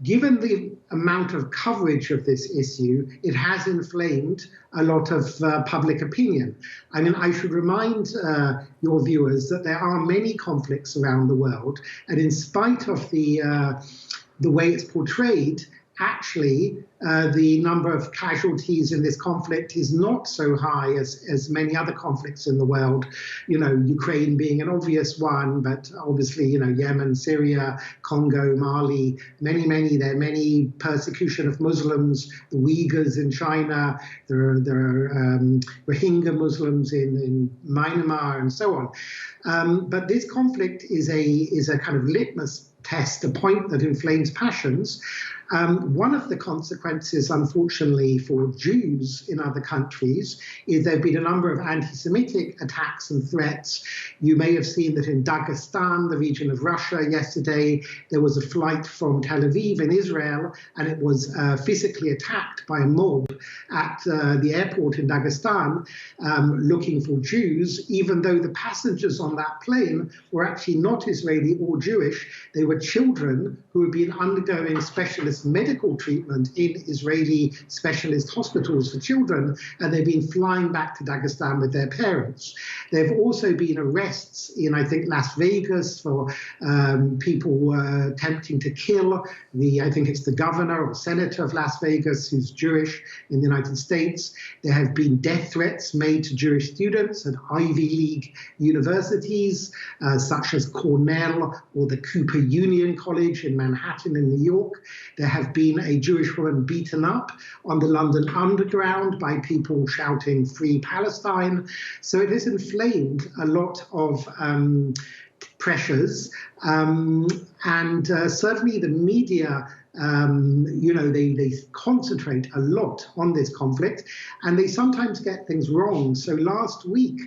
given the amount of coverage of this issue, it has inflamed a lot of public opinion. I mean, I should remind your viewers that there are many conflicts around the world, and in spite of the way it's portrayed, actually, the number of casualties in this conflict is not so high as many other conflicts in the world. You know, Ukraine being an obvious one, but obviously, you know, Yemen, Syria, Congo, Mali, there are many persecution of Muslims, the Uyghurs in China, there are Rohingya Muslims in Myanmar, and so on. But this conflict is a kind of litmus test, a point that inflames passions. One of the consequences, unfortunately, for Jews in other countries is there have been a number of anti-Semitic attacks and threats. You may have seen that in Dagestan, the region of Russia, yesterday, there was a flight from Tel Aviv in Israel, and it was physically attacked by a mob at the airport in Dagestan, looking for Jews, even though the passengers on that plane were actually not Israeli or Jewish. They were children who had been undergoing specialist medical treatment in Israeli specialist hospitals for children, and they've been flying back to Dagestan with their parents. There have also been arrests in, I think, Las Vegas for people attempting to kill I think it's the governor or senator of Las Vegas who's Jewish in the United States. There have been death threats made to Jewish students at Ivy League universities, such as Cornell or the Cooper Union College in Manhattan in New York. There have been a Jewish woman beaten up on the London Underground by people shouting "Free Palestine." So it has inflamed a lot of pressures, and certainly the media, you know, they concentrate a lot on this conflict, and they sometimes get things wrong. So last week,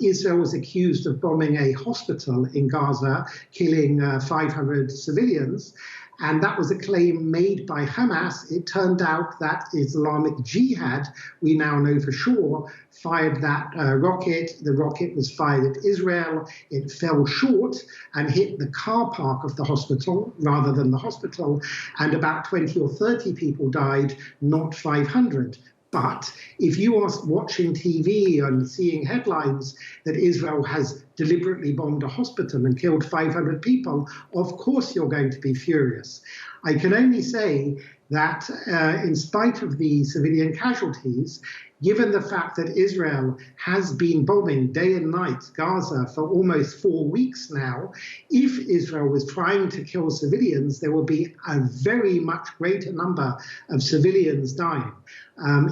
Israel was accused of bombing a hospital in Gaza, killing 500 civilians. And that was a claim made by Hamas. It turned out that Islamic Jihad, we now know for sure, fired that rocket. The rocket was fired at Israel. It fell short and hit the car park of the hospital rather than the hospital. And about 20 or 30 people died, not 500. But if you are watching TV and seeing headlines that Israel has deliberately bombed a hospital and killed 500 people, of course you're going to be furious. I can only say that in spite of the civilian casualties, given the fact that Israel has been bombing day and night Gaza for almost 4 weeks now, if Israel was trying to kill civilians, there will be a very much greater number of civilians dying.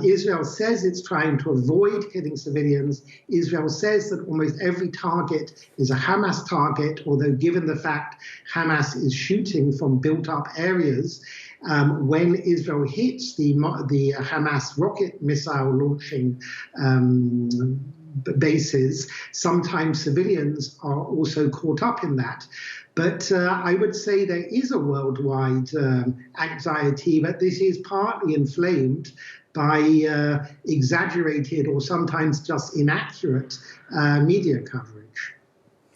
Israel says it's trying to avoid killing civilians. Israel says that almost every target is a Hamas target, although given the fact Hamas is shooting from built-up areas, when Israel hits the Hamas rocket missile launching bases, sometimes civilians are also caught up in that. But I would say there is a worldwide anxiety, but this is partly inflamed by exaggerated or sometimes just inaccurate media coverage.